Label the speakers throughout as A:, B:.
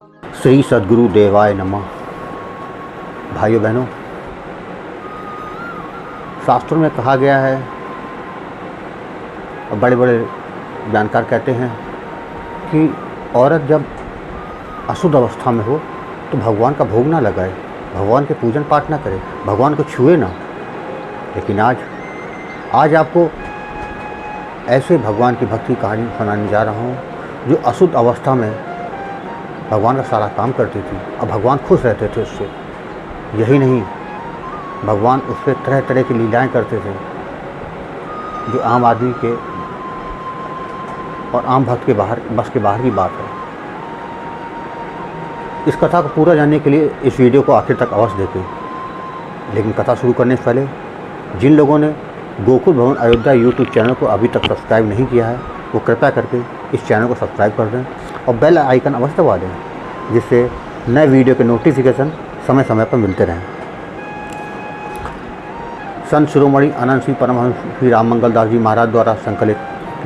A: श्री सद्गुरु देवाय नमः। भाइयों बहनों, शास्त्रों में कहा गया है और बड़े बड़े जानकार कहते हैं कि औरत जब अशुद्ध अवस्था में हो तो भगवान का भोग ना लगाए, भगवान के पूजन पाठ ना करे, भगवान को छुए ना। लेकिन आज आपको ऐसे भगवान की भक्ति कहानी सुनाने जा रहा हूँ जो अशुद्ध अवस्था में भगवान का सारा काम करती थी और भगवान खुश रहते थे उससे। यही नहीं, भगवान उस पर तरह तरह की लीलाएं करते थे जो आम आदमी के और आम भक्त के बस के बाहर की बात है। इस कथा को पूरा जानने के लिए इस वीडियो को आखिर तक अवश्य देखें। लेकिन कथा शुरू करने से पहले जिन लोगों ने गोकुल भवन अयोध्या यूट्यूब चैनल को अभी तक सब्सक्राइब नहीं किया है वो कृपया करके इस चैनल को सब्सक्राइब कर दें और बेल आइकन अवश्य दबा दें, जिससे नए वीडियो के नोटिफिकेशन समय समय पर मिलते रहें। संत शिरोमणि आनंद श्री परमहंस श्री राम मंगल दास जी महाराज द्वारा संकलित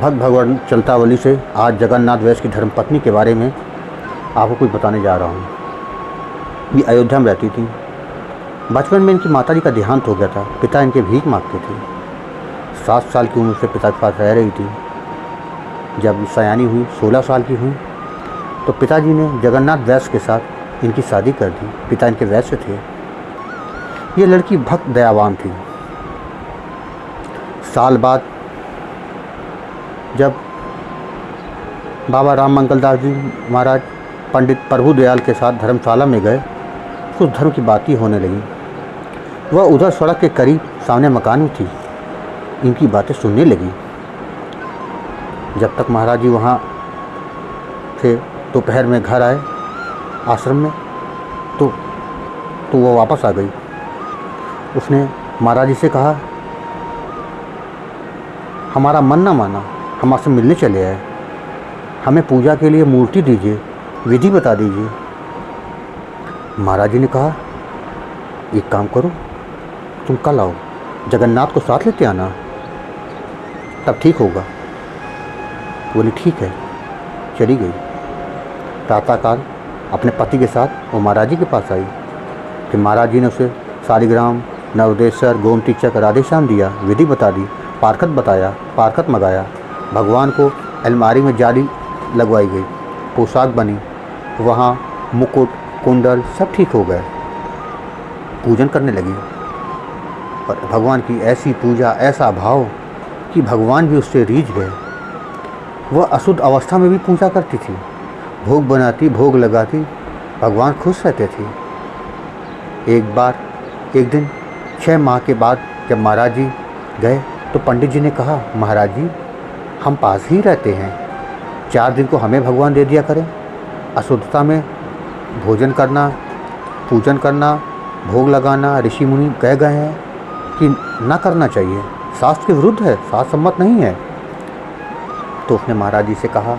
A: भक्त भगवान चलतावली से आज जगन्नाथ वैश्य की धर्मपत्नी के बारे में आपको कुछ बताने जा रहा हूँ। ये अयोध्या में रहती थी। बचपन में इनकी माताजी का देहांत हो गया था। पिता इनके भीख मांगते थे। 7 साल की उम्र से पिता के पास रह रही थी। जब सयानी हुई, 16 साल की हुई, तो पिताजी ने जगन्नाथ वैश्य के साथ इनकी शादी कर दी। पिता इनके वैश्य थे। ये लड़की भक्त दयावान थी। साल बाद जब बाबा राम मंगल दास जी महाराज पंडित प्रभु दयाल के साथ धर्मशाला में गए, कुछ धर्म की बातें होने लगी। वह उधर सड़क के करीब सामने मकान में थी। इनकी बातें सुनने लगी। जब तक महाराज जी वहाँ थे, दोपहर में घर आए आश्रम में, तो वो वापस आ गई। उसने महाराज जी से कहा, हमारा मन ना माना, हम आपसे मिलने चले आए, हमें पूजा के लिए मूर्ति दीजिए, विधि बता दीजिए। महाराज जी ने कहा, एक काम करो, तुम कल आओ, जगन्नाथ को साथ लेते आना, तब ठीक होगा। बोली ठीक है। चली गई। प्रातःकाल अपने पति के साथ वो महाराज जी के पास आई। फिर महाराज जी ने उसे शालिग्राम, नवदेश्वर, गोमती चक्र, राधेश्याम दिया, विधि बता दी, पारखत बताया, पारखत मंगाया। भगवान को अलमारी में जाली लगवाई गई, पोशाक बनी, वहाँ मुकुट, कुंडल सब ठीक हो गए। पूजन करने लगी और भगवान की ऐसी पूजा, ऐसा भाव कि भगवान भी उससे रीझ गए। वह अशुद्ध अवस्था में भी पूजा करती थी, भोग बनाती, भोग लगाती, भगवान खुश रहते थे। एक दिन 6 माह के बाद जब महाराज जी गए तो पंडित जी ने कहा, महाराज जी हम पास ही रहते हैं, 4 दिन को हमें भगवान दे दिया करें। अशुद्धता में भोजन करना, पूजन करना, भोग लगाना ऋषि मुनि कह गए हैं कि ना करना चाहिए, शास्त्र के विरुद्ध है, शास्त्र सम्मत नहीं है। तो उसने महाराज जी से कहा,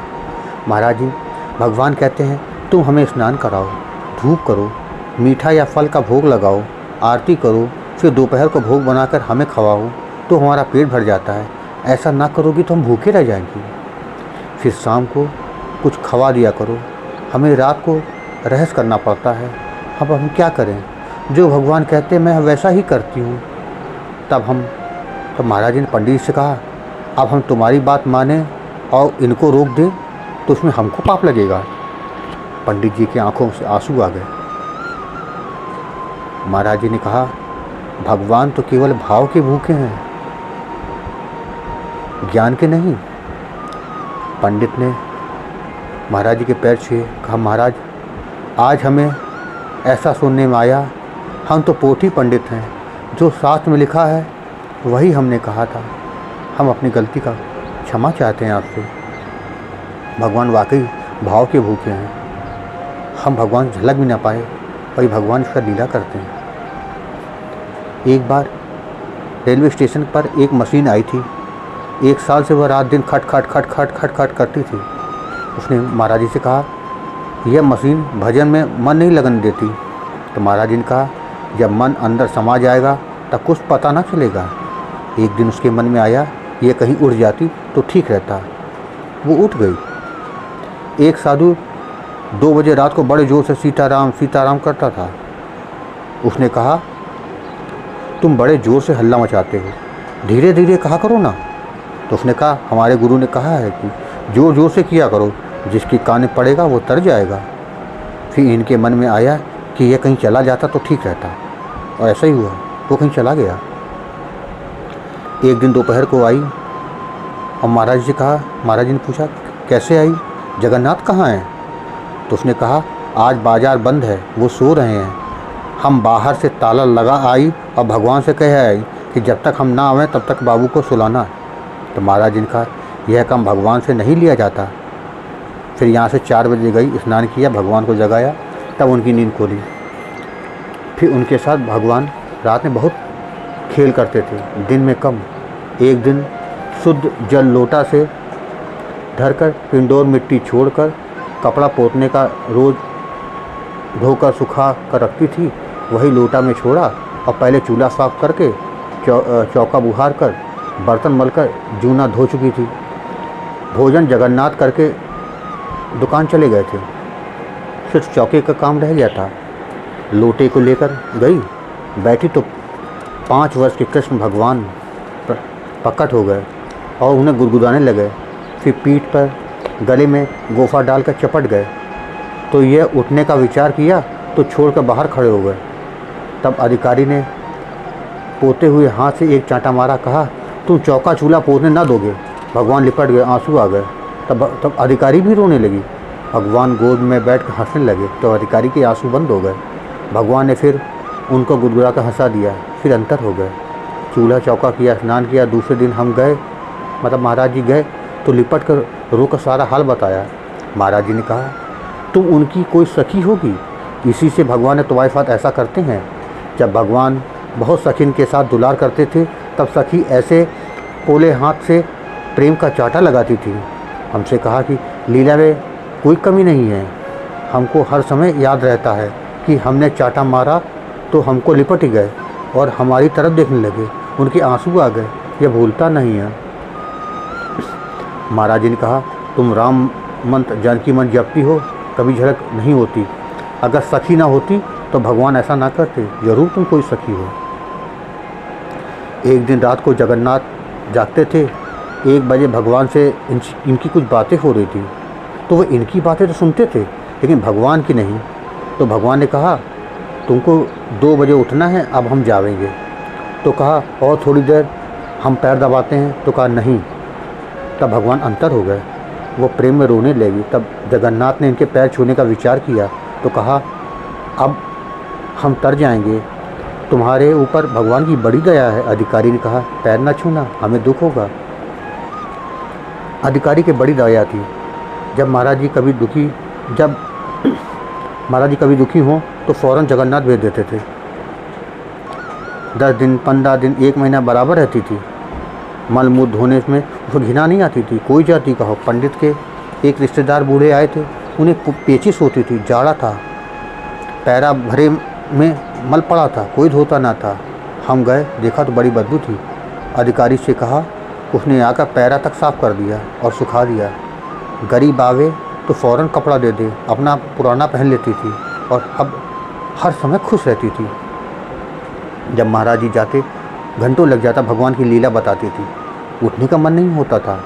A: महाराज जी भगवान कहते हैं तुम हमें स्नान कराओ, धूप करो, मीठा या फल का भोग लगाओ, आरती करो, फिर दोपहर को भोग बनाकर हमें खवाओ तो हमारा पेट भर जाता है। ऐसा ना करोगी तो हम भूखे रह जाएंगे। फिर शाम को कुछ खवा दिया करो, हमें रात को रहस्य करना पड़ता है। अब हम क्या करें, जो भगवान कहते हैं मैं वैसा ही करती हूँ। तब महाराज जी ने पंडित जी से कहा, अब हम तुम्हारी बात माने और इनको रोक दें तो उसमें हमको पाप लगेगा। पंडित जी की आंखों से आंसू आ गए। महाराज जी ने कहा, भगवान तो केवल भाव के भूखे हैं, ज्ञान के नहीं। पंडित ने महाराज जी के पैर छुए, कहा, महाराज आज हमें ऐसा सुनने में आया, हम तो पोथी पंडित हैं, जो शास्त्र में लिखा है वही हमने कहा था। हम अपनी गलती का क्षमा चाहते हैं आपसे। भगवान वाकई भाव के भूखे हैं। हम भगवान झलक भी ना पाए, वही भगवान इसका लीला करते हैं। एक बार रेलवे स्टेशन पर एक मशीन आई थी। 1 साल से वह रात दिन खट खट खट खट खट खट करती थी। उसने महाराज जी से कहा, यह मशीन भजन में मन नहीं लगने देती। तो महाराज जी ने कहा, जब मन अंदर समा जाएगा तब कुछ पता ना चलेगा। एक दिन उसके मन में आया, ये कहीं उड़ जाती तो ठीक रहता। वो उठ गई। एक साधु 2 बजे रात को बड़े ज़ोर से सीताराम सीताराम करता था। उसने कहा, तुम बड़े ज़ोर से हल्ला मचाते हो, धीरे धीरे कहा करो ना। तो उसने कहा, हमारे गुरु ने कहा है कि ज़ोर ज़ोर से किया करो, जिसकी कान में पड़ेगा वो तर जाएगा। फिर इनके मन में आया कि यह कहीं चला जाता तो ठीक रहता, और ऐसा ही हुआ, वो कहीं चला गया। एक दिन दोपहर को आई और महाराज जी से कहा, महाराज जी ने पूछा, कैसे आई, जगन्नाथ कहाँ हैं? तो उसने कहा, आज बाज़ार बंद है, वो सो रहे हैं। हम बाहर से ताला लगा आई और भगवान से कह आई कि जब तक हम ना आवें तब तक बाबू को सुलाना। तो महाराज जी ने कहा, यह काम भगवान से नहीं लिया जाता। फिर यहाँ से 4 बजे गई, स्नान किया, भगवान को जगाया, तब उनकी नींद खोली। फिर उनके साथ भगवान रात में बहुत खेल करते थे, दिन में कम। एक दिन शुद्ध जल लोटा से धरकर पिंडोर मिट्टी छोड़कर कपड़ा पोतने का रोज़ धोकर सुखा कर रखती थी, वही लोटा में छोड़ा और पहले चूल्हा साफ करके चौका बुहार कर बर्तन मलकर जूना धो चुकी थी। भोजन जगन्नाथ करके दुकान चले गए थे, सिर्फ चौके का काम रह गया था। लोटे को लेकर गई, बैठी तो 5 वर्ष के कृष्ण भगवान प्रकट हो गए और उन्हें गुदगुदाने लगे। फिर पीठ पर गले में गोफा डालकर चपट गए। तो यह उठने का विचार किया तो छोड़कर बाहर खड़े हो गए। तब अधिकारी ने पोते हुए हाथ से एक चांटा मारा, कहा, तुम चौका चूल्हा पोतने ना दोगे। भगवान लिपट गए, आंसू आ गए। तब अधिकारी भी रोने लगी। भगवान गोद में बैठ कर हंसने लगे तो अधिकारी के आंसू बंद हो गए। भगवान ने फिर उनको गुदगुदा कर हंसा दिया, फिर अंतर हो गए। चूल्हा चौका किया, स्नान किया। दूसरे दिन हम गए, मतलब महाराज जी गए तो लिपट कर रो कर सारा हाल बताया। महाराज जी ने कहा, तुम उनकी कोई सखी होगी, इसी से भगवान ने तुम्हारे साथ ऐसा करते हैं। जब भगवान बहुत सखीन के साथ दुलार करते थे तब सखी ऐसे पोले हाथ से प्रेम का चाटा लगाती थी। हमसे कहा कि लीला में कोई कमी नहीं है। हमको हर समय याद रहता है कि हमने चाटा मारा तो हमको लिपट ही गए और हमारी तरफ देखने लगे, उनके आंसू आ गए, यह भूलता नहीं है। महाराज जी ने कहा, तुम राम मंत्र जानकी मन जपती हो, कभी झलक नहीं होती। अगर सखी ना होती तो भगवान ऐसा ना करते, जरूर तुम कोई सखी हो। एक दिन रात को जगन्नाथ जागते थे। 1 बजे भगवान से इनकी कुछ बातें हो रही थी, तो वो इनकी बातें तो सुनते थे लेकिन भगवान की नहीं। तो भगवान ने कहा, तुमको 2 बजे उठना है, अब हम जाएंगे। तो कहा, और थोड़ी देर हम पैर दबाते हैं। तो कहा, नहीं। तब भगवान अंतर हो गए, वो प्रेम में रोने लगी। तब जगन्नाथ ने इनके पैर छूने का विचार किया तो कहा, अब हम तर जाएंगे, तुम्हारे ऊपर भगवान की बड़ी दया है। अधिकारी ने कहा, पैर न छूना, हमें दुख होगा। अधिकारी की बड़ी दया थी। जब महाराज जी कभी दुखी हों तो फ़ौरन जगन्नाथ भेज देते थे। 10 दिन, 15 दिन, 1 महीना बराबर रहती थी। मल मूत्र धोने में उसको घिना नहीं आती थी। कोई जाति का हो, पंडित के एक रिश्तेदार बूढ़े आए थे, उन्हें पेचिश होती थी, जाड़ा था, पैरा भरे में मल पड़ा था, कोई धोता ना था। हम गए, देखा तो बड़ी बदबू थी। अधिकारी से कहा, उसने आकर पैरा तक साफ़ कर दिया और सुखा दिया। गरीब आवे तो फ़ौरन कपड़ा दे दे, अपना पुराना पहन लेती थी और अब हर समय खुश रहती थी। जब महाराज जी जाते घंटों लग जाता, भगवान की लीला बताती थी। उठने का मन नहीं होता था।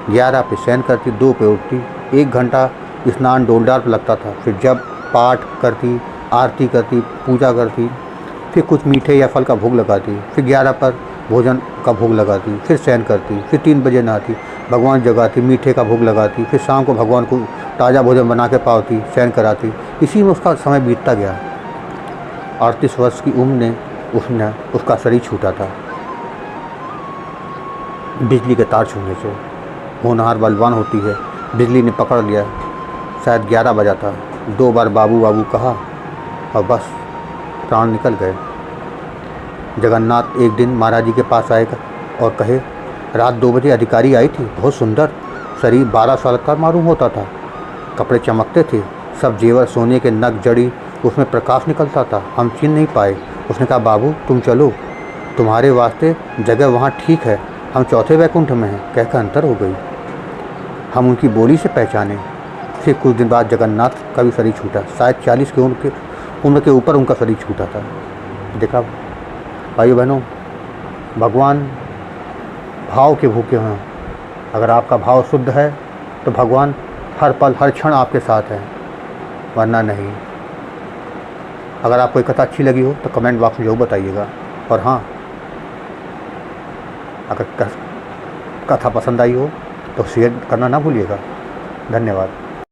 A: 11 पे शयन करती, 2 पे उठती, 1 घंटा स्नान डोलडाल पर लगता था। फिर जब पाठ करती, आरती करती, पूजा करती, फिर कुछ मीठे या फल का भोग लगाती, फिर 11 पर भोजन का भोग लगाती, फिर शयन करती, फिर 3 बजे नहाती, भगवान जगाती, मीठे का भोग लगाती, फिर शाम को भगवान को ताज़ा भोजन बना के पावती, शयन कराती। इसी में उसका समय बीतता गया। 38 वर्ष की उम्र ने उसका शरीर छूटा था बिजली के तार छूने से। होनहार बलवान होती है, बिजली ने पकड़ लिया। शायद 11 बजा था। 2 बार बाबू बाबू कहा और बस प्राण निकल गए। जगन्नाथ एक दिन महाराज जी के पास आएगा और कहे, रात 2 बजे अधिकारी आई थी, बहुत सुंदर, शरीर 12 साल का मालूम होता था, कपड़े चमकते थे, सब जेवर सोने के नग जड़ी, उसमें प्रकाश निकलता था, हम छीन नहीं पाए। उसने कहा, बाबू तुम चलो, तुम्हारे वास्ते जगह वहाँ ठीक है, हम 4थे वैकुंठ में हैं। कहकर अंतर हो गई। हम उनकी बोली से पहचाने। फिर कुछ दिन बाद जगन्नाथ का भी शरीर छूटा, शायद 40 की उम्र के ऊपर उनका शरीर छूटा था। देखा भाइयों बहनों, भगवान भाव के भूखे हैं। अगर आपका भाव शुद्ध है तो भगवान हर पल हर क्षण आपके साथ है, वरना नहीं। अगर आपको ये कथा अच्छी लगी हो तो कमेंट बॉक्स में जरूर बताइएगा। और हाँ, अगर कथा पसंद आई हो तो शेयर करना ना भूलिएगा। धन्यवाद।